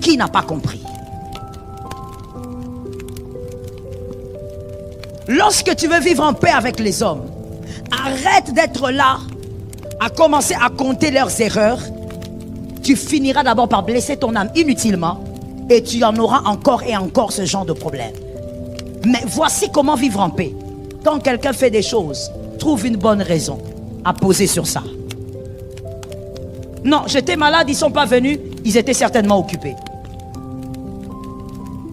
Qui n'a pas compris? Lorsque tu veux vivre en paix avec les hommes, arrête d'être là à commencer à compter leurs erreurs. Tu finiras d'abord par blesser ton âme inutilement et tu en auras encore et encore ce genre de problème. Mais voici comment vivre en paix. Quand quelqu'un fait des choses, trouve une bonne raison à poser sur ça. Non, j'étais malade, ils ne sont pas venus, ils étaient certainement occupés.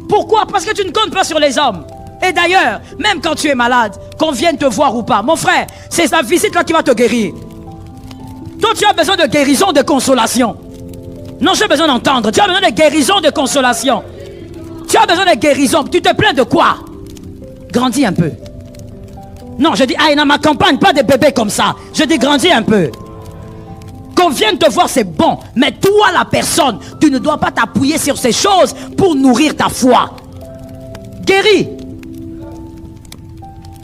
Pourquoi? Parce que tu ne comptes pas sur les hommes. Et d'ailleurs, même quand tu es malade, qu'on vienne te voir ou pas, mon frère, c'est la visite là qui va te guérir. Toi, tu as besoin de guérison, de consolation. Non, j'ai besoin d'entendre. Tu as besoin de guérison, de consolation. Tu as besoin de guérison. Tu te plains de quoi? Grandis un peu. Non, je dis, ah, dans ma campagne, pas de bébés comme ça. Je dis, grandis un peu. Qu'on vienne te voir, c'est bon. Mais toi, la personne, tu ne dois pas t'appuyer sur ces choses pour nourrir ta foi. Guéris.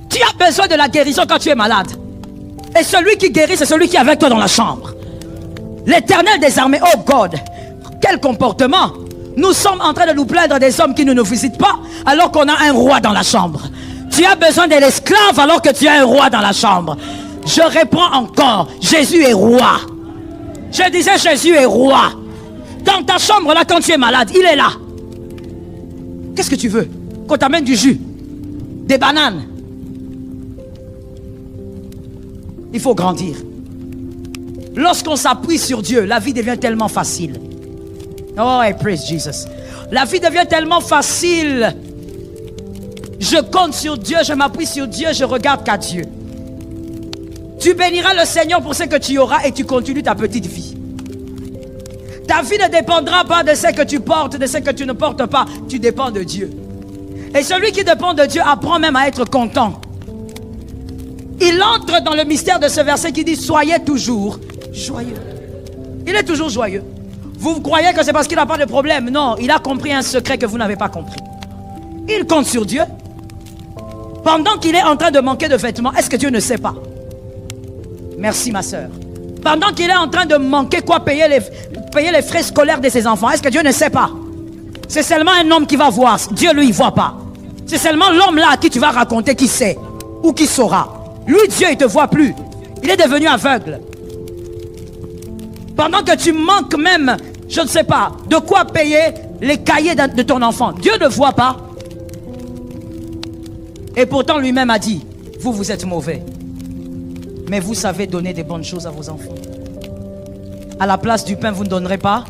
Tu as besoin de la guérison quand tu es malade. Et celui qui guérit, c'est celui qui est avec toi dans la chambre. L'Éternel des armées, oh God, quel comportement. Nous sommes en train de nous plaindre des hommes qui ne nous visitent pas, alors qu'on a un roi dans la chambre. Tu as besoin de l'esclave alors que tu as un roi dans la chambre. Je reprends encore, Jésus est roi. Je disais, Jésus est roi. Dans ta chambre, là, quand tu es malade, il est là. Qu'est-ce que tu veux? Qu'on t'amène du jus, des bananes. Il faut grandir. Lorsqu'on s'appuie sur Dieu, la vie devient tellement facile. Oh, I praise Jesus. La vie devient tellement facile. Je compte sur Dieu, je m'appuie sur Dieu, je regarde qu'à Dieu. Tu béniras le Seigneur pour ce que tu auras et tu continues ta petite vie. Ta vie ne dépendra pas de ce que tu portes, de ce que tu ne portes pas. Tu dépends de Dieu. Et celui qui dépend de Dieu apprend même à être content. Il entre dans le mystère de ce verset qui dit « Soyez toujours joyeux ». Il est toujours joyeux. Vous croyez que c'est parce qu'il n'a pas de problème? Non, il a compris un secret que vous n'avez pas compris. Il compte sur Dieu. Pendant qu'il est en train de manquer de vêtements, est-ce que Dieu ne sait pas? Merci ma soeur. Pendant qu'il est en train de manquer quoi? Payer les frais scolaires de ses enfants. Est-ce que Dieu ne sait pas? C'est seulement un homme qui va voir. Dieu, lui, il ne voit pas. C'est seulement l'homme là à qui tu vas raconter qui sait ou qui saura. Lui, Dieu, il ne te voit plus. Il est devenu aveugle. Pendant que tu manques même, je ne sais pas, de quoi payer les cahiers de ton enfant. Dieu ne voit pas. Et pourtant, lui-même a dit, vous êtes mauvais. Mais vous savez donner des bonnes choses à vos enfants. À la place du pain, vous ne donnerez pas